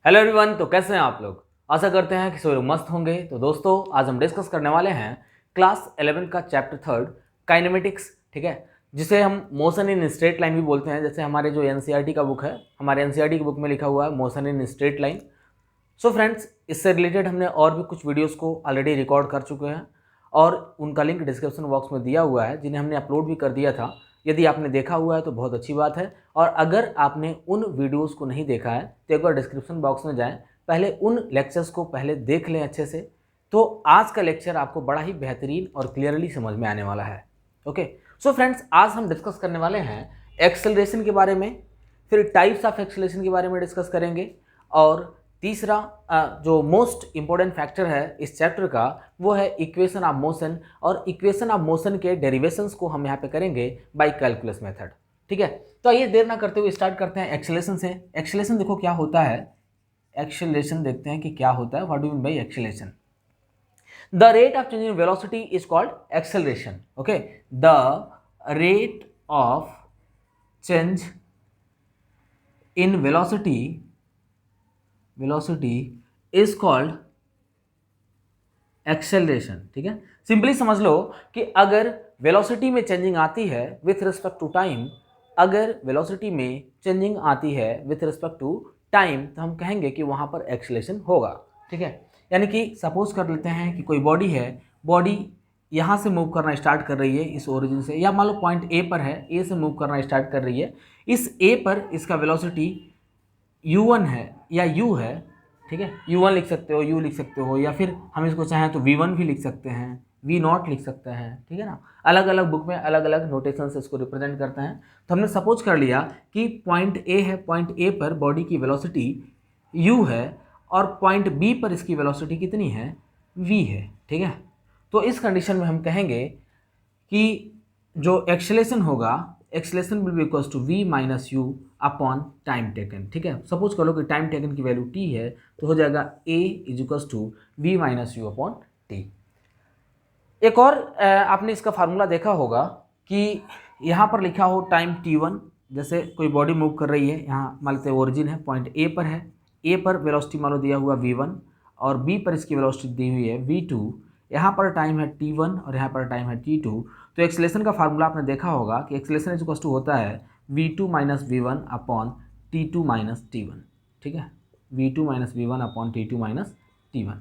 Hello everyone. तो कैसे हैं आप लोग? आशा करते हैं कि सभी लोग मस्त होंगे। तो दोस्तों, आज हम डिस्कस करने वाले हैं क्लास 11 का चैप्टर 3 काइनेमेटिक्स, ठीक है, जिसे हम मोशन इन स्ट्रेट लाइन भी बोलते हैं। जैसे हमारे जो एनसीईआरटी का बुक है, हमारे एनसीईआरटी की बुक में लिखा हुआ है motion in straight line. So friends, इससे रिलेटेड हमने और भी कुछ वीडियोस को ऑलरेडी रिकॉर्ड कर चुके हैं और उनका लिंक डिस्क्रिप्शन बॉक्स में दिया हुआ है, जिन्हें हमने अपलोड भी कर दिया था। यदि आपने देखा हुआ है तो बहुत अच्छी बात है, और अगर आपने उन वीडियोस को नहीं देखा है तो एक बार डिस्क्रिप्शन बॉक्स में जाएं, पहले उन लेक्चर्स को पहले देख लें अच्छे से। तो आज का लेक्चर आपको बड़ा ही बेहतरीन और क्लियरली समझ में आने वाला है। ओके, सो फ्रेंड्स, आज हम डिस्कस करने वाले हैं एक्सेलरेशन के बारे में, फिर टाइप्स ऑफ एक्सेलरेशन के बारे में डिस्कस करेंगे, और तीसरा जो मोस्ट इंपॉर्टेंट फैक्टर है इस चैप्टर का वो है इक्वेशन ऑफ मोशन, और इक्वेशन ऑफ मोशन के डेरिवेशंस को हम यहाँ पे करेंगे बाय कैलकुलस मेथड। ठीक है, तो आइए देर ना करते हुए स्टार्ट करते हैं एक्सेलरेशन से। एक्सेलरेशन देखो क्या होता है, एक्सेलरेशन देखते हैं कि क्या होता है। What do mean by acceleration? The rate of change in velocity is called acceleration. Okay, the rate of change in velocity is called acceleration. ठीक है, सिंपली समझ लो कि अगर वेलोसिटी में चेंजिंग आती है विथ रिस्पेक्ट टू टाइम, अगर velocity में चेंजिंग आती है विथ रिस्पेक्ट टू टाइम, तो हम कहेंगे कि वहां पर एक्सेलरेशन होगा। ठीक है, यानी कि सपोज कर लेते हैं कि कोई बॉडी है, बॉडी यहाँ से मूव करना स्टार्ट कर रही है इस ओरिजिन से, या मान लो पॉइंट ए पर है, ए से मूव करना स्टार्ट कर रही है। इस ए पर इसका वेलोसिटी u1 है या u है। ठीक है, u1 लिख सकते हो, u लिख सकते हो, या फिर हम इसको चाहें तो v1 भी लिख सकते हैं, v0 लिख सकते हैं। ठीक है ना, अलग अलग बुक में अलग अलग नोटेशन से इसको रिप्रेजेंट करते हैं। तो हमने सपोज कर लिया कि पॉइंट ए है, पॉइंट ए पर बॉडी की वेलोसिटी u है और पॉइंट बी पर इसकी वेलोसिटी कितनी है, v है। ठीक है, तो इस कंडीशन में हम कहेंगे कि जो एक्सेलेरेशन होगा, acceleration will be equals to v minus u upon time taken. ठीक है, सपोज कर लो कि टाइम टेकन की वैल्यू t है, तो हो जाएगा a is equals to v minus u upon t. एक और आपने इसका फार्मूला देखा होगा कि यहाँ पर लिखा हो टाइम t1, जैसे कोई बॉडी मूव कर रही है, यहाँ मान लेते हैं ओरिजिन है, पॉइंट ए पर है, ए पर वेलोसिटी मान लो दिया हुआ v1 और बी पर इसकी वेलोसिटी दी हुई है v2, यहाँ पर टाइम है t1 और यहाँ पर टाइम है t2। तो एक्सेलरेशन का फार्मूला आपने देखा होगा कि एक्सेलरेशन इज इक्वल टू होता है v2 minus v one upon t2 minus t one. ठीक है, v2 minus v one upon t2 minus t one.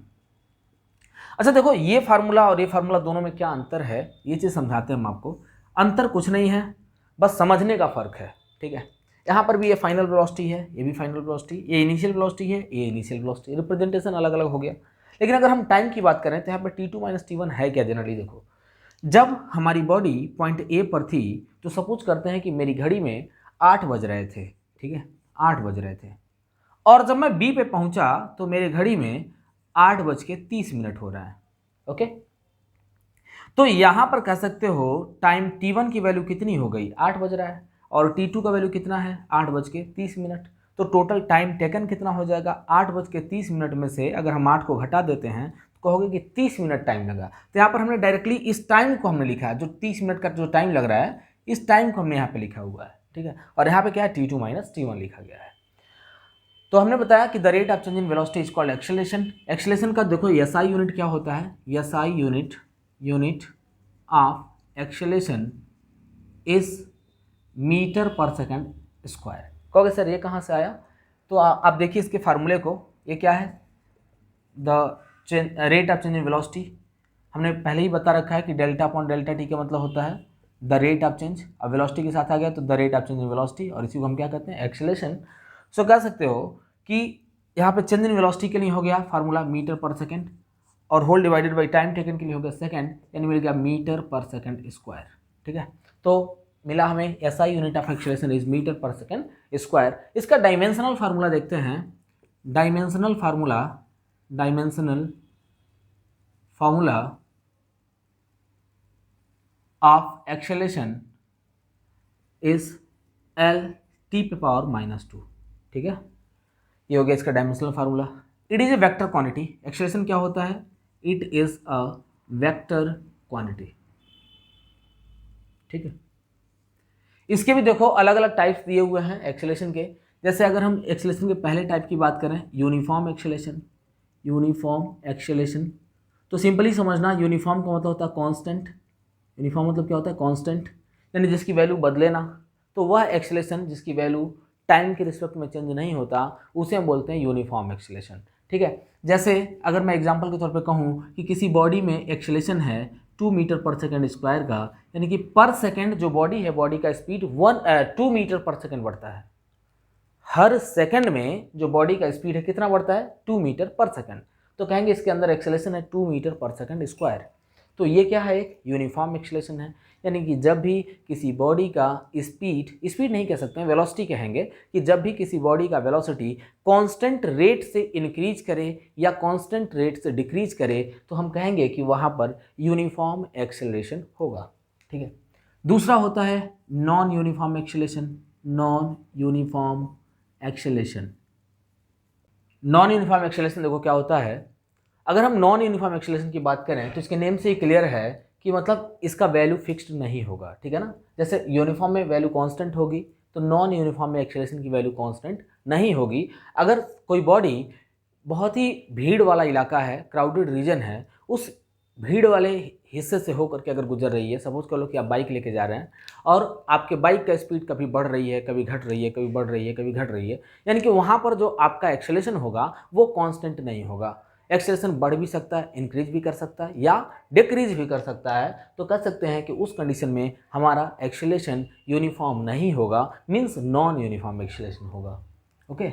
अच्छा देखो, ये फार्मूला और ये फार्मूला दोनों में क्या अंतर है, ये चीज़ समझाते हैं हम आपको। अंतर कुछ नहीं है, बस समझने का फर्क है। ठीक है, यहाँ पर भी ये फाइनल वेलोसिटी है, ये भी फाइनल वेलोसिटी, ये इनिशियल वेलोसिटी है, ये इनिशियल वेलोसिटी, रिप्रेजेंटेशन अलग अलग हो गया। लेकिन अगर हम टाइम की बात करें तो यहाँ पर t2 माइनस टी1 है क्या जनरली। देखो, जब हमारी बॉडी पॉइंट ए पर थी तो सपोज करते हैं कि मेरी घड़ी में 8 बज रहे थे। ठीक है, 8 बज रहे थे, और जब मैं बी पे पहुंचा तो मेरे घड़ी में 8:30 हो रहा है। ओके, तो यहां पर कह सकते हो टाइम t1 की वैल्यू कितनी हो गई, 8 बज रहा है, और t2 का वैल्यू कितना है, 8:30। तो टोटल टाइम टेकन कितना हो जाएगा, 8:30 में से अगर हम 8 को घटा देते हैं तो कहोगे कि 30 मिनट टाइम लगा। तो यहाँ पर हमने डायरेक्टली इस टाइम को हमने लिखा है, जो 30 मिनट का जो टाइम लग रहा है, इस टाइम को हमने यहाँ पे लिखा हुआ है। ठीक है, और यहाँ पे क्या है, t2 माइनस टी1 लिखा गया है। तो हमने बताया कि the rate of change in velocity is called acceleration. Acceleration का देखो एसआई यूनिट क्या होता है, SI unit of acceleration is metre per second square. कहोगे सर ये कहाँ से आया, तो आप देखिए इसके फार्मूले को, ये क्या है, the rate of change in velocity. हमने पहले ही बता रखा है कि डेल्टा अपॉन डेल्टा टी का मतलब होता है द रेट ऑफ चेंज। अब वेलोसिटी के साथ आ गया तो the rate of change in velocity, और इसी को हम क्या कहते हैं, एक्सेलरेशन। सो कह सकते हो कि यहाँ पे चेंज इन वेलोसिटी के लिए हो गया फार्मूला मीटर पर सेकंड, और whole divided by time taken के लिए हो गया सेकंड, यानी मिल गया मीटर पर सेकंड स्क्वायर। ठीक है, तो मिला हमें SI unit of acceleration is metre per second square. इसका डायमेंशनल फार्मूला देखते हैं, dimensional formula of acceleration is L T पे पावर -2। ठीक है, ये हो गया इसका dimensional formula. It is a vector quantity. Acceleration क्या होता है, it is a vector quantity. ठीक है, इसके भी देखो अलग अलग टाइप्स दिए हुए हैं एक्सेलरेशन के, जैसे अगर हम एक्सेलेरेशन के पहले टाइप की बात करें, यूनिफॉर्म एक्सेलेरेशन, यूनिफॉर्म एक्सेलेरेशन, तो सिंपली समझना यूनिफॉर्म का मतलब होता है कांस्टेंट। यूनिफॉर्म मतलब क्या होता है? कांस्टेंट, यानी जिसकी वैल्यू बदले ना। तो वह एक्सेलेरेशन जिसकी वैल्यू टाइम के रिस्पेक्ट में चेंज नहीं होता उसे हम बोलते हैं यूनिफॉर्म एक्सेलेरेशन। ठीक है, जैसे अगर मैं एग्जांपल के तौर पे कहूँ कि किसी बॉडी में एक्सेलेरेशन है 2 मीटर पर सेकेंड स्क्वायर का, यानी कि पर सेकेंड जो बॉडी है, बॉडी का स्पीड 2 मीटर पर सेकेंड बढ़ता है। हर सेकंड में जो बॉडी का स्पीड है कितना बढ़ता है? 2 मीटर पर सेकंड। तो कहेंगे इसके अंदर एक्सेलेरेशन है 2 मीटर पर सेकंड स्क्वायर। तो ये क्या है? एक यूनिफॉर्म एक्सेलेरेशन है। यानी कि जब भी किसी बॉडी का स्पीड नहीं कह सकते हैं, वेलोसिटी कहेंगे, कि जब भी किसी बॉडी का वेलोसिटी कांस्टेंट रेट से इंक्रीज करे या कांस्टेंट रेट से डिक्रीज करे तो हम कहेंगे कि वहाँ पर यूनिफॉर्म एक्सेलरेशन होगा। ठीक है, दूसरा होता है non uniform acceleration. Non uniform acceleration, non uniform acceleration देखो क्या होता है। अगर हम नॉन यूनिफॉर्म एक्सेलरेशन की बात करें तो इसके नेम से ही क्लियर है कि मतलब इसका वैल्यू फिक्स्ड नहीं होगा। ठीक है ना, जैसे यूनिफॉर्म में वैल्यू कांस्टेंट होगी तो नॉन यूनिफॉर्म में एक्सेलरेशन की वैल्यू कांस्टेंट नहीं होगी। अगर कोई बॉडी बहुत ही भीड़ वाला इलाका है, क्राउडेड रीजन है, उस भीड़ वाले हिस्से से होकर के अगर गुजर रही है, सपोज कर लो कि आप बाइक लेके जा रहे हैं और आपके बाइक का स्पीड कभी बढ़ रही है, कभी घट रही है, कभी बढ़ रही है, कभी घट रही है, यानी कि वहाँ पर जो आपका एक्सेलरेशन होगा वो कांस्टेंट नहीं होगा। एक्सेलरेशन बढ़ भी सकता है, इंक्रीज भी कर सकता है या डिक्रीज भी कर सकता है। तो कह सकते हैं कि उस कंडीशन में हमारा एक्सेलरेशन यूनिफॉर्म नहीं होगा, मीन्स नॉन यूनिफॉर्म एक्सेलरेशन होगा। ओके,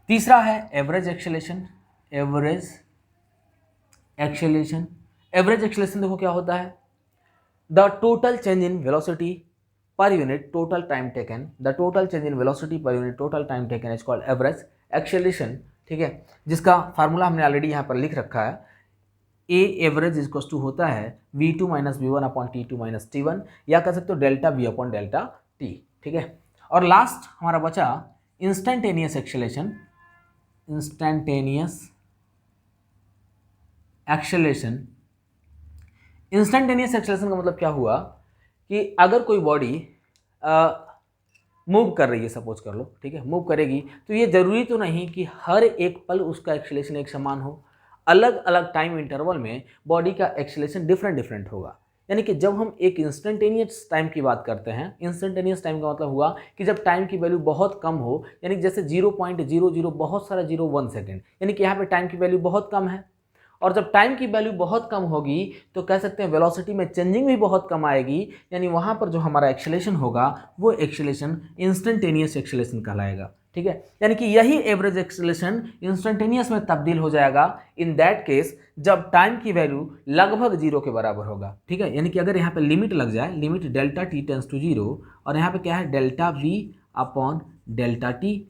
तीसरा है average acceleration. Average acceleration, average acceleration देखो क्या होता है? The total change in velocity per unit total time taken, the total change in velocity per unit total time taken is called average acceleration. ठीक है, जिसका formula हमने already यहाँ पर लिख रखा है। ए एवरेज इक्वल्स टू होता है V2 minus V1 upon T2 minus T1, या कह सकते हो delta V upon delta T। ठीक है, और लास्ट हमारा बचा instantaneous acceleration. Instantaneous acceleration, instantaneous acceleration का मतलब क्या हुआ कि अगर कोई बॉडी मूव कर रही है, सपोज कर लो, ठीक है, मूव करेगी, तो ये जरूरी तो नहीं कि हर एक पल उसका एक्सेलरेशन एक समान हो। अलग अलग टाइम इंटरवल में बॉडी का एक्सेलरेशन डिफरेंट डिफरेंट होगा। यानी कि जब हम एक इंस्टेंटेनियस टाइम की बात करते हैं, इंस्टेंटेनियस टाइम का मतलब हुआ कि जब टाइम की वैल्यू बहुत कम हो, यानी जैसे 0.00 बहुत सारा 1 सेकेंड, यानी कि यहाँ पे टाइम की वैल्यू बहुत कम है। और जब टाइम की वैल्यू बहुत कम होगी तो कह सकते हैं वेलोसिटी में चेंजिंग भी बहुत कम आएगी, यानी वहाँ पर जो हमारा एक्सेलरेशन होगा वो एक्सेलरेशन इंस्टेंटेनियस एक्सेलरेशन कहलाएगा। ठीक है, यानी कि यही एवरेज एक्सेलरेशन इंस्टेंटेनियस में तब्दील हो जाएगा इन दैट केस जब टाइम की वैल्यू लगभग 0 के बराबर होगा। ठीक है, यानी कि अगर यहाँ पे लिमिट लग जाए, limit delta t tends to 0, और यहाँ पे क्या है delta v upon delta t,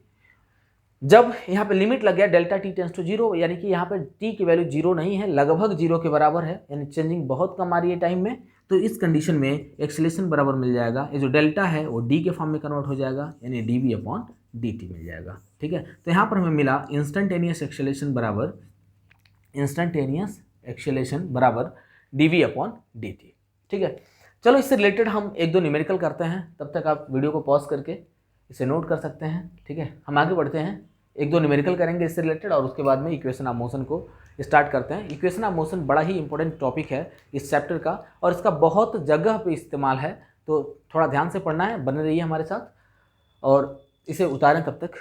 जब यहाँ पे लिमिट लग गया डेल्टा टी टेंस टू 0, यानी कि यहाँ पे टी की वैल्यू 0 नहीं है, लगभग 0 के बराबर है, यानी चेंजिंग बहुत कम आ रही है टाइम में, तो इस कंडीशन में एक्सेलरेशन बराबर मिल जाएगा, ये जो डेल्टा है वो डी के फॉर्म में कन्वर्ट हो जाएगा, यानी d v upon d t मिल जाएगा। ठीक है, तो यहाँ पर हमें मिला इंस्टेंटेनियस एक्सेलरेशन बराबर d v upon d t. ठीक है, चलो इससे रिलेटेड हम एक दो न्यूमेरिकल करते हैं, तब तक आप वीडियो को पॉज करके इसे नोट कर सकते हैं। ठीक है, हम आगे बढ़ते हैं, एक दो न्यूमेरिकल करेंगे इससे रिलेटेड और उसके बाद में इक्वेशन ऑफ मोशन को स्टार्ट करते हैं। इक्वेशन ऑफ मोशन बड़ा ही इंपॉर्टेंट टॉपिक है इस चैप्टर का और इसका बहुत जगह पे इस्तेमाल है, तो थोड़ा ध्यान से पढ़ना है, बने रहिए हमारे साथ और इसे उतारें तब तक।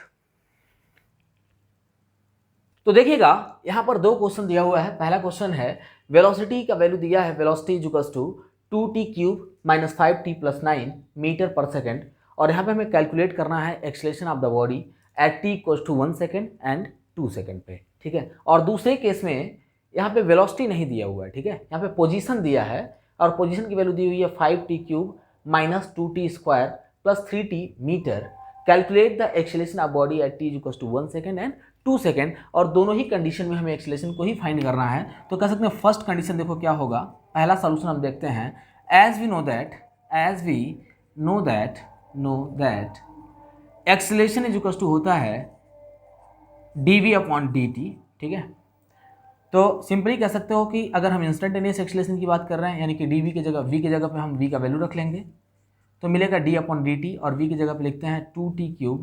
तो देखिएगा यहाँ पर दो क्वेश्चन दिया हुआ है। पहला क्वेश्चन है वेलोसिटी का वैल्यू दिया है, velocity is equals to 2t³ minus 5t+9 metre per second, और यहाँ पे हमें कैलकुलेट करना है acceleration of the body at t equals to 1 second and 2 second पे। ठीक है, और दूसरे केस में यहाँ पे वेलोसिटी नहीं दिया हुआ है। ठीक है, यहाँ पे पोजीशन दिया है और पोजीशन की वैल्यू दी हुई है 5t³ minus 2t² plus 3t metre. Calculate the acceleration of body at t equals to 1 second and 2 second, और दोनों ही कंडीशन में हमें एक्सेलरेशन को ही फाइंड करना है। तो कह सकते हैं फर्स्ट कंडीशन देखो क्या होगा, पहला सोल्यूशन हम देखते हैं। As we know that acceleration is equals to होता है dv अपॉन dt। ठीक है, तो सिंपली कह सकते हो कि अगर हम इंस्टेंटेनियस एक्सेलरेशन की बात कर रहे हैं, यानी कि dv की जगह v की जगह पे हम v का वैल्यू रख लेंगे, तो मिलेगा d अपॉन dt, और v की जगह पे लिखते हैं 2t³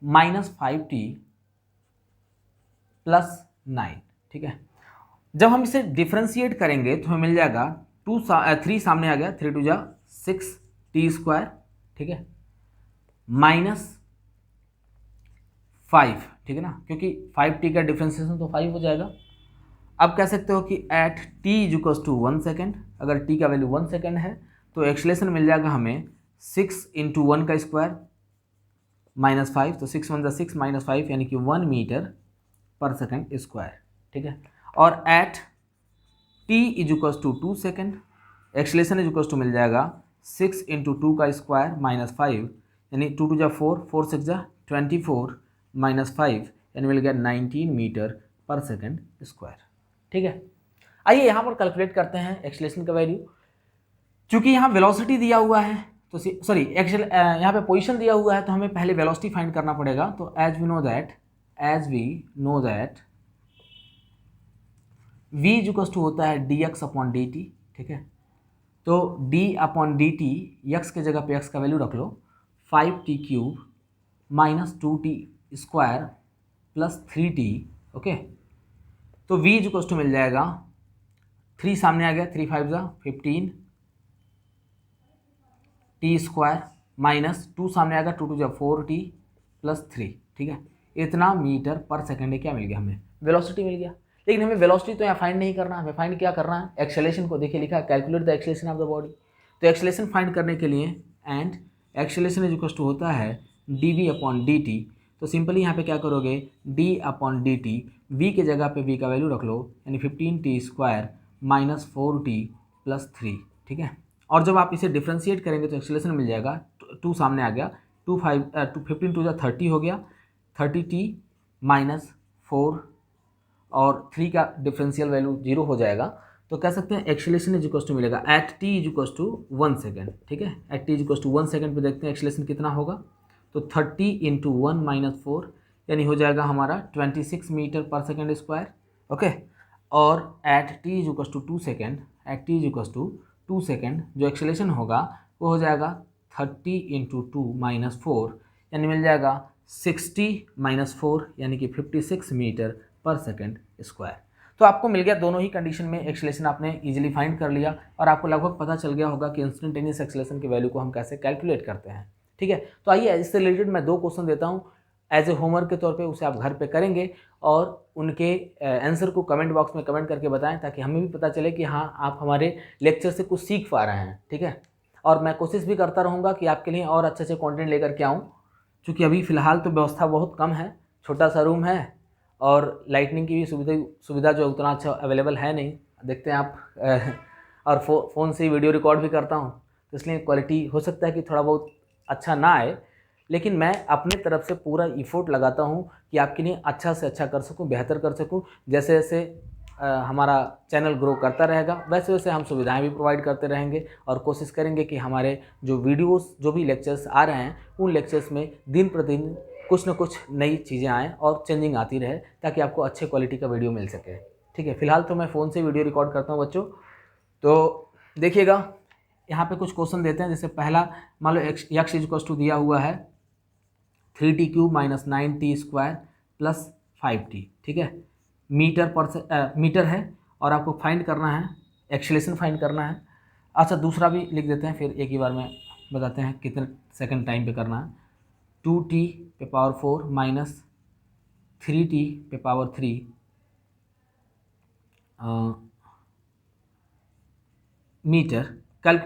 -5t + 9, ठीक है। जब हम इसे डिफ्रेंशिएट करेंगे तो हमें मिल जाएगा 3 सामने आ गया, 3 × 6t², ठीक है, -5, ठीक है ना, क्योंकि 5t का डिफ्रेंशिएशन तो 5 हो जाएगा। अब कह सकते हो कि एट t = 1 सेकेंड, अगर t का वैल्यू 1 सेकेंड है तो एक्सेलेरेशन मिल जाएगा हमें 6 × 1 का स्क्वायर -5, तो 6 × 1 = 6 -5 यानी कि 1 मीटर पर सेकेंड स्क्वायर, ठीक है। और एट t = 2 सेकेंड, एक्सेलेरेशन मिल जाएगा 6 × 2 का स्क्वायर -5 यानी 2 × 4, 4 × 6 = 24 -5 यानी मिल गया 19 मीटर पर सेकेंड स्क्वायर, ठीक है। आइए यहाँ पर कैलकुलेट करते हैं एक्सेलेरेशन का वैल्यू। चूंकि यहाँ वेलोसिटी दिया हुआ है तो सॉरी यहाँ पे पोजीशन दिया हुआ है तो हमें पहले वेलोसिटी फाइंड करना पड़ेगा। तो as we know that v = होता है dx/dt, ठीक है। तो d/dt x के जगह पे x का वैल्यू रख लो 5t³ - 2t² + 3t, ओके। तो v = मिल जाएगा 3 सामने आ गया, 3 × 5 = 15 t² -2 सामने आएगा, 2 × 2 = 4t + 3, ठीक है। इतना मीटर पर सेकेंड क्या मिल गया, हमें वेलोसिटी मिल गया। लेकिन हमें वेलोसिटी तो यहाँ फाइंड नहीं करना, हमें फाइंड क्या करना है, एक्सेलेरेशन को। देखिए लिखा है calculate the acceleration of the body. तो एक्सेलेरेशन फाइंड करने के लिए एंड एक्सेलेरेशन = होता है dv/dt। तो सिंपली यहाँ पे क्या करोगे, d/dt, v के जगह पे v का वैल्यू रख लो यानी 15t² - 4t + 3, ठीक है। और जब आप इसे डिफ्रेंशिएट करेंगे तो एक्सेलेरेशन मिल जाएगा 2 सामने आ गया, 15 2 = 30 हो गया, 30t - 4 और 3 का डिफरेंशियल वैल्यू 0 हो जाएगा। तो कह सकते हैं एक्सेलेरेशन = मिलेगा एट t = 1 सेकेंड, ठीक है। एट t = 1 सेकेंड पे देखते हैं एक्सेलेरेशन कितना होगा। तो 30 × 1 - 4 यानी हो जाएगा हमारा 26 metre per second square, okay. और एट t = 2 सेकेंड, जो एक्सेलेरेशन होगा वो हो जाएगा 30 × 2 - 4 यानी मिल जाएगा 60 - 4 यानी कि 56 मीटर पर सेकेंड स्क्वायर। तो आपको मिल गया, दोनों ही कंडीशन में एक्सेलेरेशन आपने इजीली फाइंड कर लिया और आपको लगभग पता चल गया होगा कि इंस्टेंटेनियस एक्सेलेरेशन के वैल्यू को हम कैसे कैलकुलेट करते हैं, ठीक है। तो आइए इससे रिलेटेड मैं 2 क्वेश्चन देता हूँ एज ए होमवर्क के तौर पे, उसे आप घर पे करेंगे और उनके आंसर को कमेंट बॉक्स में कमेंट करके बताएं ताकि हमें भी पता चले कि हाँ आप हमारे लेक्चर से कुछ सीख पा रहे हैं, ठीक है। और मैं कोशिश भी करता रहूँगा कि आपके लिए और अच्छे कंटेंट लेकर के आऊँ, क्योंकि अभी फ़िलहाल तो व्यवस्था बहुत कम है, छोटा सा रूम है और लाइटनिंग की भी सुविधा जो उतना अच्छा अवेलेबल है नहीं, देखते हैं आप और फ़ोन से ही वीडियो रिकॉर्ड भी करता हूँ, तो इसलिए क्वालिटी हो सकता है कि थोड़ा बहुत अच्छा ना आए, लेकिन मैं अपने तरफ से पूरा इफ़ोर्ट लगाता हूँ कि आपके लिए अच्छा से अच्छा कर सकूँ, बेहतर कर सकूँ। जैसे जैसे हमारा चैनल ग्रो करता रहेगा वैसे वैसे हम सुविधाएं भी प्रोवाइड करते रहेंगे और कोशिश करेंगे कि हमारे जो वीडियोस जो भी लेक्चर्स आ रहे हैं उन लेक्चर्स में दिन प्रतिदिन कुछ न कुछ नई चीज़ें आएँ और चेंजिंग आती रहे ताकि आपको अच्छे क्वालिटी का वीडियो मिल सके, ठीक है। फिलहाल तो मैं फ़ोन से वीडियो रिकॉर्ड करता हूँ बच्चों। तो देखिएगा यहाँ पे कुछ क्वेश्चन देते हैं। जैसे पहला मान लो x = दिया हुआ है 3t³ - 9t² + 5t, ठीक है। मीटर है और आपको फाइंड करना है, एक्सेलेरेशन फाइंड करना है। अच्छा दूसरा भी लिख देते हैं, फिर एक ही बार में बताते हैं कितने सेकंड टाइम पे करना है। 2t⁴ - 3t⁴ metre.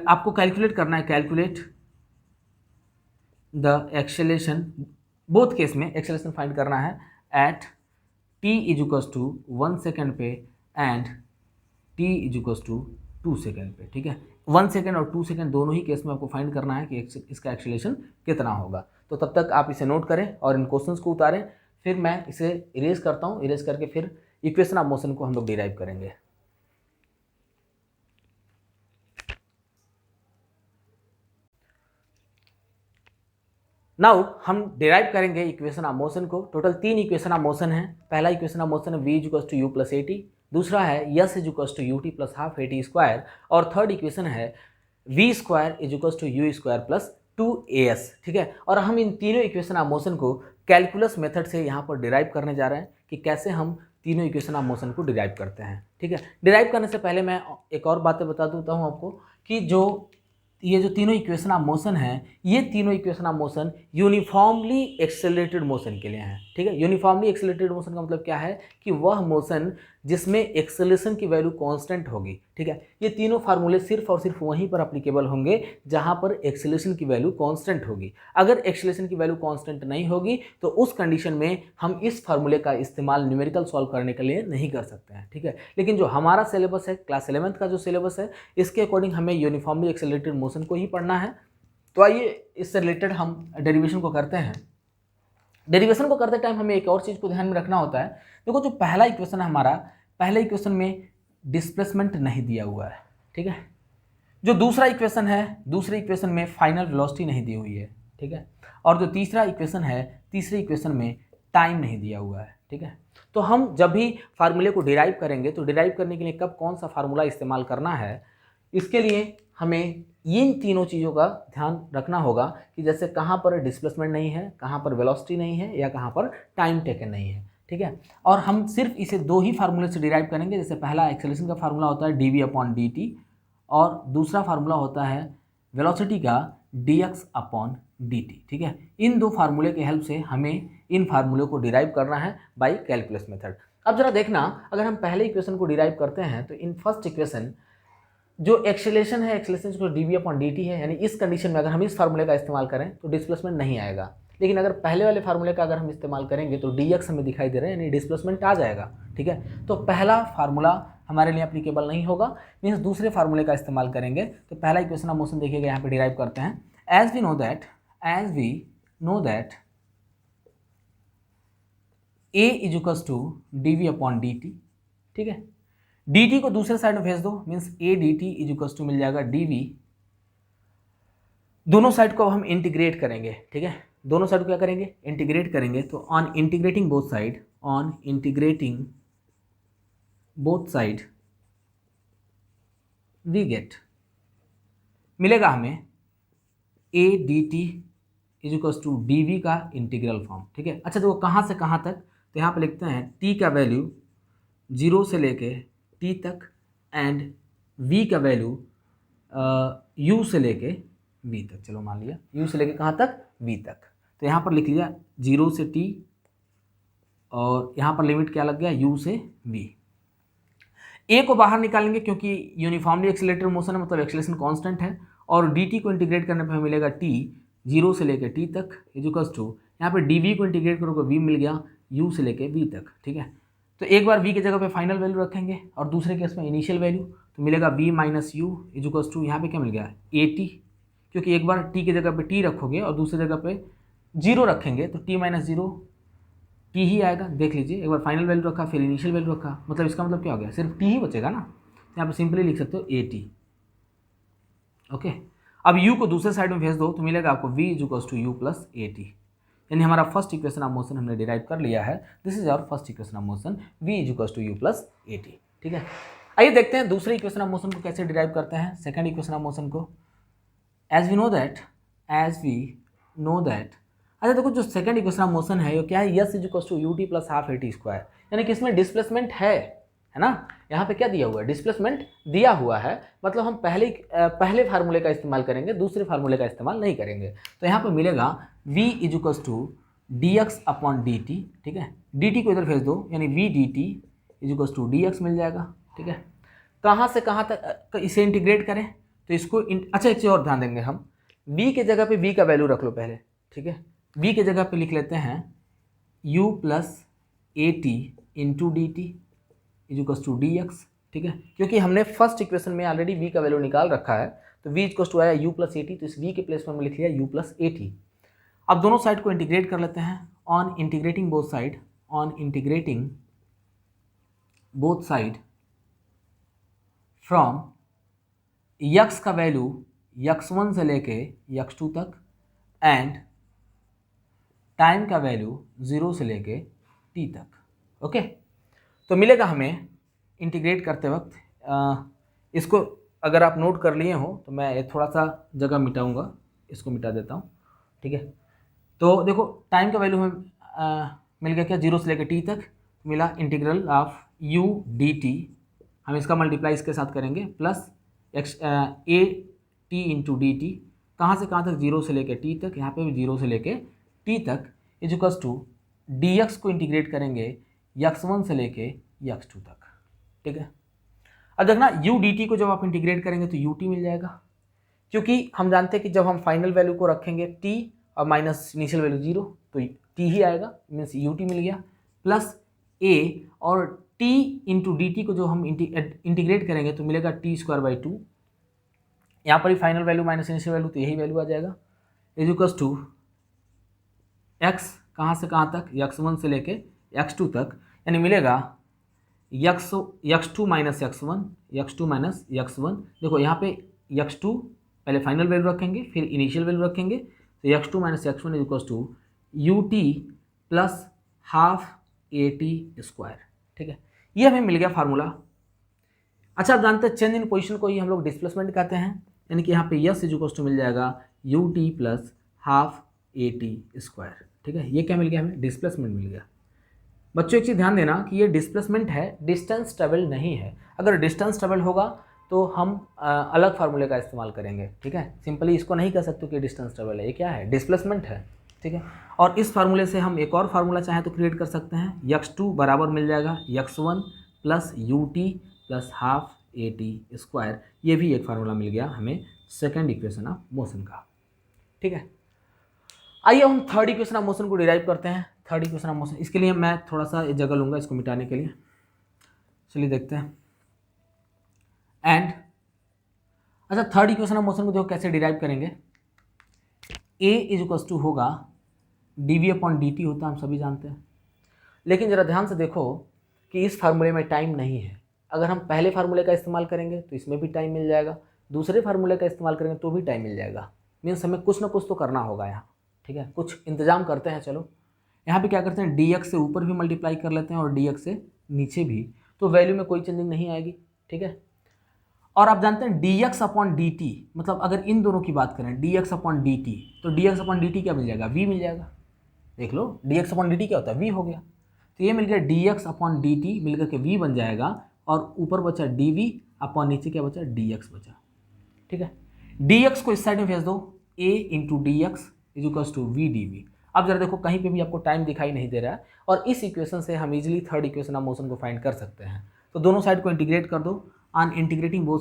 आपको कैलकुलेट करना है, calculate the acceleration, both case में एक्सेलेरेशन फाइंड करना है एट t = 1 सेकेंड पे एंड t = 2 सेकेंड पे, ठीक है। 1 सेकेंड और 2 सेकेंड दोनों ही केस में आपको फाइंड करना है कि इसका एक्सेलेरेशन कितना होगा। तो तब तक आप इसे नोट करें और इन क्वेश्चंस को उतारें, फिर मैं इसे इरेज करता हूँ। इरेज करके फिर इक्वेशन ऑफ मोशन को हम लोग डिराइव करेंगे। नाउ हम डिराइव करेंगे इक्वेशन ऑफ मोशन को। टोटल 3 इक्वेशन ऑफ मोशन है। पहला इक्वेशन ऑफ मोशन है v = u + at, दूसरा है s = ut + ½ at² और थर्ड इक्वेशन है v² = u² + 2as, ठीक है। और हम इन तीनों इक्वेशन ऑफ मोशन को कैलकुलस मेथड से यहाँ पर डिराइव करने जा रहे हैं कि कैसे हम तीनों इक्वेशन ऑफ मोशन को डिराइव करते हैं। ठीक है, डिराइव करने से पहले मैं एक और बातें बता देता हूँ आपको कि ये जो तीनों इक्वेशन ऑफ मोशन है, ये तीनों equation of motion uniformly accelerated motion के लिए हैं। ठीक है, यूनिफॉर्मली एक्सेलरेटेड मोशन का मतलब क्या है कि वह मोशन जिसमें एक्सेलरेशन की वैल्यू कांस्टेंट होगी। ठीक है, ये तीनों फार्मूले सिर्फ और सिर्फ वहीं पर एप्लीकेबल होंगे जहां पर एक्सेलरेशन की वैल्यू कांस्टेंट होगी। अगर एक्सेलरेशन की वैल्यू कांस्टेंट नहीं होगी तो उस कंडीशन में हम इस फार्मूले का इस्तेमाल न्यूमेरिकल सॉल्व करने के लिए नहीं कर सकते हैं। ठीक है, लेकिन जो हमारा सिलेबस है, क्लास 11th का जो सिलेबस है, इसके अकॉर्डिंग हमें यूनिफॉर्मली एक्सेलरेटेड मोशन को ही पढ़ना है। तो आइए इससे रिलेटेड हम डेरिवेशन को करते हैं। डेरिवेशन को करते टाइम हमें एक और चीज़ को ध्यान में रखना होता है। देखो, जो पहला इक्वेशन है हमारा, पहले इक्वेशन में डिस्प्लेसमेंट नहीं दिया हुआ है। ठीक है, जो दूसरा इक्वेशन है, दूसरे इक्वेशन में फाइनल वेलोसिटी नहीं दी हुई है। ठीक है, और जो तीसरा इक्वेशन है, तीसरे इक्वेशन में टाइम नहीं दिया हुआ है। ठीक है, तो हम जब भी फार्मूले को डिराइव करेंगे तो डिराइव करने के लिए कब कौन सा फार्मूला इस्तेमाल करना है, इसके लिए हमें इन तीनों चीज़ों का ध्यान रखना होगा कि जैसे कहाँ पर डिस्प्लेसमेंट नहीं है, कहाँ पर वेलोसिटी नहीं है, या कहाँ पर टाइम टेकन नहीं है। ठीक है, और हम सिर्फ इसे दो ही फार्मूले से डिराइव करेंगे। जैसे पहला एक्सेलरेशन का फार्मूला होता है dv/dt और दूसरा फार्मूला होता है वेलोसिटी का dx/dt। ठीक है, इन दो फार्मूले के हेल्प से हमें इन फार्मूले को डिराइव करना है बाय कैलकुलस मेथड। अब जरा देखना, अगर हम पहले इक्वेशन को डिराइव करते हैं तो इन फर्स्ट इक्वेशन जो एक्सेलरेशन है, एक्सेलरेशन जो dv/dt है, यानी इस कंडीशन में अगर हम इस फार्मूले का इस्तेमाल करें तो डिस्प्लेसमेंट नहीं आएगा। लेकिन अगर पहले वाले फार्मूले का अगर हम इस्तेमाल करेंगे तो dx हमें दिखाई दे रहा है, यानी डिस्प्लेसमेंट आ जाएगा। ठीक है, तो पहला फार्मूला हमारे लिए एप्लीकेबल नहीं होगा, मीन्स दूसरे फार्मूले का इस्तेमाल करेंगे। तो पहला इक्वेशन ऑफ मोशन देखिएगा, यहाँ पे डिराइव करते हैं। As we know that a is to dv/dt। ठीक है, dt को दूसरे साइड में भेज दो, means a dt is to मिल जाएगा dv। दोनों साइड को हम इंटीग्रेट करेंगे। ठीक है, दोनों साइड को क्या करेंगे, इंटीग्रेट करेंगे। तो on integrating both side we get, मिलेगा हमें a dt is to dv का इंटीग्रल फॉर्म। ठीक है, अच्छा, देखो कहाँ से कहाँ तक, तो यहाँ पे लिखते हैं t का वैल्यू 0 से लेके t तक एंड v का वैल्यू u से लेके v तक। चलो मान लिया u से लेके कहाँ तक, v तक। तो यहाँ पर लिख लिया 0 से t और यहाँ पर लिमिट क्या लग गया, u से v। a को बाहर निकालेंगे क्योंकि यूनिफॉर्मली एक्सेलरेटेड मोशन है, मतलब एक्सेलरेशन कांस्टेंट है। और dt को इंटीग्रेट करने पर हमें मिलेगा t 0 से लेके t तक इज टू, यहाँ पर dv को इंटीग्रेट करोगे v मिल गया u से लेके v तक। ठीक है, तो एक बार v की जगह पे फाइनल वैल्यू रखेंगे और दूसरे केस में इनिशियल वैल्यू, तो मिलेगा v minus u is to, यहाँ पे क्या मिल गया at, क्योंकि एक बार t की जगह पे t रखोगे और दूसरी जगह पे 0 रखेंगे तो t माइनस 0 t ही आएगा। देख लीजिए, एक बार फाइनल वैल्यू रखा फिर इनिशियल वैल्यू रखा, मतलब इसका मतलब क्या हो गया, सिर्फ t ही बचेगा ना। यहाँ पे सिंपली लिख सकते हो at। ओके, अब u को दूसरे साइड में भेज दो तो मिलेगा आपको v is to u plus at, यानी हमारा फर्स्ट इक्वेशन ऑफ मोशन हमने डिराइव कर लिया है। This is our first equation of motion, v is to u plus at। ठीक है, आइए देखते हैं दूसरे इक्वेशन ऑफ मोशन को कैसे डिराइव करते हैं, सेकंड इक्वेशन ऑफ मोशन को। एज वी नो दैट, अच्छा देखो, जो सेकंड इक्वेशन ऑफ मोशन है ये क्या है, s is to u t plus half at square, यानी कि इसमें डिस्प्लेसमेंट है ना। यहाँ पे क्या दिया हुआ है, डिस्प्लेसमेट दिया हुआ है, मतलब हम पहले फार्मूले का इस्तेमाल करेंगे, दूसरे फार्मूले का इस्तेमाल नहीं करेंगे। तो यहाँ पे मिलेगा v इज टू dx/dt। ठीक है, dt को इधर भेज दो, यानी v dt is to dx मिल जाएगा। ठीक है, कहाँ से कहाँ तक इसे इंटीग्रेट करें, तो इसको अच्छा एक चीज़ और ध्यान देंगे हम, v के जगह पे v का वैल्यू रख लो पहले। ठीक है, v के जगह पे लिख लेते हैं u plus at into d t is to d x. ठीक है, क्योंकि हमने फर्स्ट इक्वेशन में ऑलरेडी v का वैल्यू निकाल रखा है, तो v इज टू आया u प्लस एटी, तो इस v के प्लेस में लिख लिया u प्लस एटी। अब दोनों साइड को इंटीग्रेट कर लेते हैं। On integrating both side from x का वैल्यू x1 से लेके x2 तक एंड टाइम का वैल्यू 0 से लेके t तक। ओके, तो मिलेगा हमें इंटीग्रेट करते वक्त, इसको अगर आप नोट कर लिए हो तो मैं थोड़ा सा जगह मिटाऊंगा, इसको मिटा देता हूँ। ठीक है, तो देखो टाइम का वैल्यू मिल गया क्या, 0 से लेकर टी तक मिला इंटीग्रल ऑफ u dt, हम इसका मल्टीप्लाई इसके साथ करेंगे plus x A T into d T, कहाँ से कहाँ तक, 0 से लेकर टी तक, यहाँ पे भी 0 से लेकर टी तक, इजुकल्स टू डी एक्स को इंटीग्रेट करेंगे x1 से लेके x2 तक। ठीक है, अब देखना u dt को जब आप इंटीग्रेट करेंगे तो ut मिल जाएगा, क्योंकि हम जानते हैं कि जब हम फाइनल वैल्यू को रखेंगे t और माइनस इनिशियल वैल्यू 0 तो t ही आएगा, मीन्स ut मिल गया, प्लस a और t इंटू डी टी को जो हम इंटीग्रेट करेंगे तो मिलेगा t²/2, यहाँ पर ही final value minus initial value तो यही वैल्यू आ जाएगा, इजुकल्स टू x कहाँ से कहाँ तक, x1 से लेके x2 तक, यानी मिलेगा x2 माइनस x1, देखो यहाँ पे x2 पहले फाइनल वैल्यू रखेंगे फिर इनिशियल वैल्यू रखेंगे, तो x2 minus x1 equals to ut plus half at²। ठीक है, ये हमें मिल गया फार्मूला। अच्छा, आप जानते हैं चेंज इन पोजीशन को ही हम लोग डिस्प्लेसमेंट कहते हैं, यानी कि यहाँ पे यस इक्वल्स टू मिल जाएगा ut प्लस हाफ at²। ठीक है, ये क्या मिल गया हमें, डिस्प्लेसमेंट मिल गया। बच्चों एक चीज़ ध्यान देना कि ये डिस्प्लेसमेंट है, डिस्टेंस ट्रेवल नहीं है। अगर डिस्टेंस ट्रेवल होगा तो हम अलग फार्मूले का इस्तेमाल करेंगे। ठीक है, सिंपली इसको नहीं कह सकते कि डिस्टेंस ट्रेवल है, ये क्या है, डिस्प्लेसमेंट है। ठीक है, और इस फार्मूले से हम एक और फार्मूला चाहें तो क्रिएट कर सकते हैं, x2 बराबर मिल जाएगा x1 plus ut plus half at²। ये भी एक फार्मूला मिल गया हमें सेकेंड इक्वेशन ऑफ मोशन का। ठीक है, आइए हम थर्ड इक्वेशन ऑफ मोशन को डिराइव करते हैं। थर्ड इक्वेशन ऑफ मोशन, इसके लिए मैं थोड़ा सा जगह लूँगा इसको मिटाने के लिए। चलिए देखते हैं। एंड अच्छा, थर्ड इक्वेशन ऑफ मोशन को देखो कैसे डिराइव करेंगे। a इज टू होगा dv/dt होता है, हम सभी जानते हैं। लेकिन ज़रा ध्यान से देखो कि इस फार्मूले में टाइम नहीं है। अगर हम पहले फार्मूले का इस्तेमाल करेंगे तो इसमें भी टाइम मिल जाएगा, दूसरे फार्मूले का इस्तेमाल करेंगे तो भी टाइम मिल जाएगा। मीन्स हमें कुछ ना कुछ तो करना होगा यहाँ। ठीक है, कुछ इंतजाम करते हैं। चलो यहाँ पे क्या करते हैं, dx से ऊपर भी मल्टीप्लाई कर लेते हैं और dx से नीचे भी, तो वैल्यू में कोई चेंजिंग नहीं आएगी। ठीक है, और आप जानते हैं dx/dt, मतलब अगर इन दोनों की बात करें dx/dt, तो dx/dt क्या मिल जाएगा, v मिल जाएगा। देख लो dx/dt क्या होता है, v हो गया। तो ये मिल गया dx/dt मिलकर के v बन जाएगा, और ऊपर बचा dv अपॉन नीचे क्या बचा, dx बचा। ठीक है, dx को इस साइड में भेज दो, a into d x is equals to v dv। अब जरा देखो कहीं पे भी आपको टाइम दिखाई नहीं दे रहा है, और इस इक्वेशन से हम easily third equation of motion को फाइंड कर सकते हैं। तो दोनों साइड को इंटीग्रेट कर दो, ऑन इंटीग्रेटिंग बोथ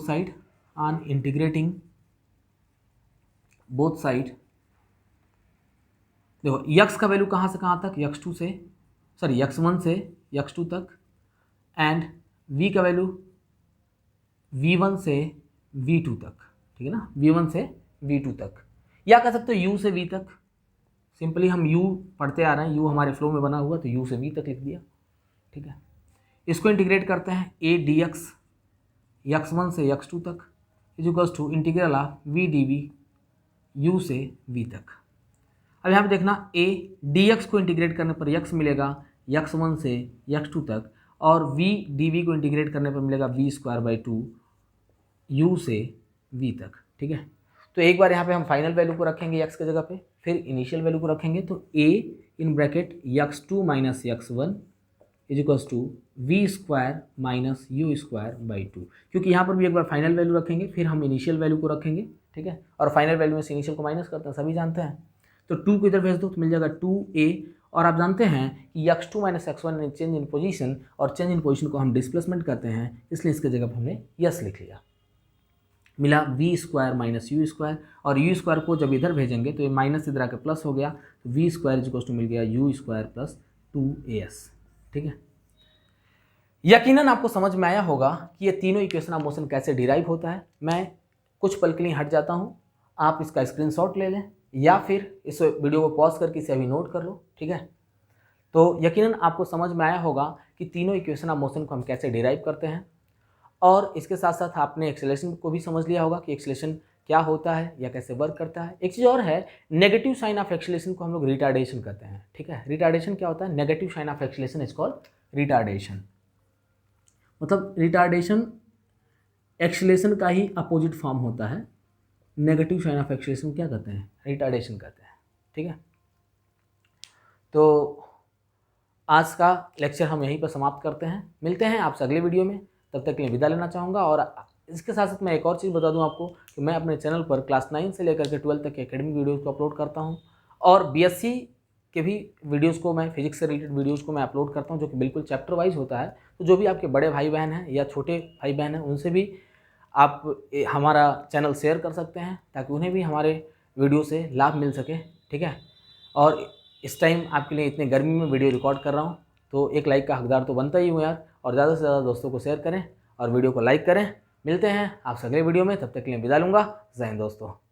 साइड, देखो x का वैल्यू कहाँ से कहाँ तक, x1 से x2 तक, एंड v का वैल्यू v1 से v2 तक। ठीक है ना, v1 से v2 तक, या कह सकते हो u से v तक। सिंपली हम u पढ़ते आ रहे हैं, u हमारे फ्लो में बना हुआ, तो u से v तक लिख दिया। ठीक है, इसको इंटीग्रेट करते हैं, a dx x1 से x2 तक is equals to integral of v dv u से v तक। अब यहाँ पे देखना a dx को इंटीग्रेट करने पर x मिलेगा x1 से x2 तक, और v dv को इंटीग्रेट करने पर मिलेगा v²/2 u से v तक। ठीक है, तो एक बार यहाँ पे हम फाइनल वैल्यू को रखेंगे x की जगह पे, फिर इनिशियल वैल्यू को रखेंगे, तो a in bracket x2 minus x1 is equals to v² minus u²/2, क्योंकि यहाँ पर भी एक बार फाइनल वैल्यू रखेंगे फिर हम इनिशियल वैल्यू को रखेंगे। ठीक है, और फाइनल वैल्यू में से इनिशियल को माइनस करते हैं, सभी जानते हैं। तो 2 को इधर भेज दो तो मिल जाएगा 2a, और आप जानते हैं कि x2 minus x1 change in position, और चेंज इन पोजीशन को हम डिस्प्लेसमेंट करते हैं, इसलिए इसके जगह पर हमने यस लिख लिया। मिला v² माइनस u², और u² को जब इधर भेजेंगे तो ये माइनस इधर आके प्लस हो गया, तो v² इज इक्वल टू मिल गया u² प्लस 2as। ठीक है, यकीनन आपको समझ में आया होगा कि ये तीनों इक्वेशन ऑफ मोशन कैसे डिराइव होता है। मैं कुछ पल के लिए हट जाता हूँ, आप इसका स्क्रीनशॉट ले लें, या फिर इस वीडियो को पॉज करके इसे अभी नोट कर लो। ठीक है, तो यकीनन आपको समझ में आया होगा कि तीनों इक्वेशन ऑफ मोशन को हम कैसे डिराइव करते हैं, और इसके साथ साथ आपने एक्सेलरेशन को भी समझ लिया होगा कि एक्सेलरेशन क्या होता है या कैसे वर्क करता है। एक चीज़ और है, नेगेटिव साइन ऑफ एक्सेलरेशन को हम लोग रिटार्डेशन कहते हैं। ठीक है, रिटार्डेशन क्या होता है, negative sign of acceleration is called retardation. मतलब रिटार्डेशन एक्सेलरेशन का ही अपोजिट फॉर्म होता है। नेगेटिव साइन ऑफ एक्सेलरेशन क्या कहते हैं, रिटार्डेशन कहते हैं। ठीक है, तो आज का लेक्चर हम यहीं पर समाप्त करते हैं। मिलते हैं आपसे अगले वीडियो में, तब तक के लिए विदा लेना चाहूँगा। और इसके साथ साथ मैं एक और चीज़ बता दूं आपको कि मैं अपने चैनल पर क्लास 9 से लेकर के 12 तक के एकेडमिक वीडियोज़ को अपलोड करता हूं, और बीएससी के भी वीडियोज़ को मैं, फिजिक्स से रिलेटेड वीडियोज़ को मैं अपलोड करता हूं, जो कि बिल्कुल चैप्टर वाइज होता है। तो जो भी आपके बड़े भाई बहन हैं या छोटे भाई बहन हैं, उनसे भी आप हमारा चैनल शेयर कर सकते हैं, ताकि उन्हें भी हमारे वीडियो से लाभ मिल सके। ठीक है। और इस टाइम आपके लिए इतने गर्मी में वीडियो रिकॉर्ड कर रहा हूँ, तो एक लाइक का हकदार तो बनता ही हूँ यार। और ज़्यादा से ज़्यादा दोस्तों को शेयर करें और वीडियो को लाइक करें। मिलते हैं आपसे अगले वीडियो में, तब तक के लिए विदा लूँगा। जय हिंद दोस्तों।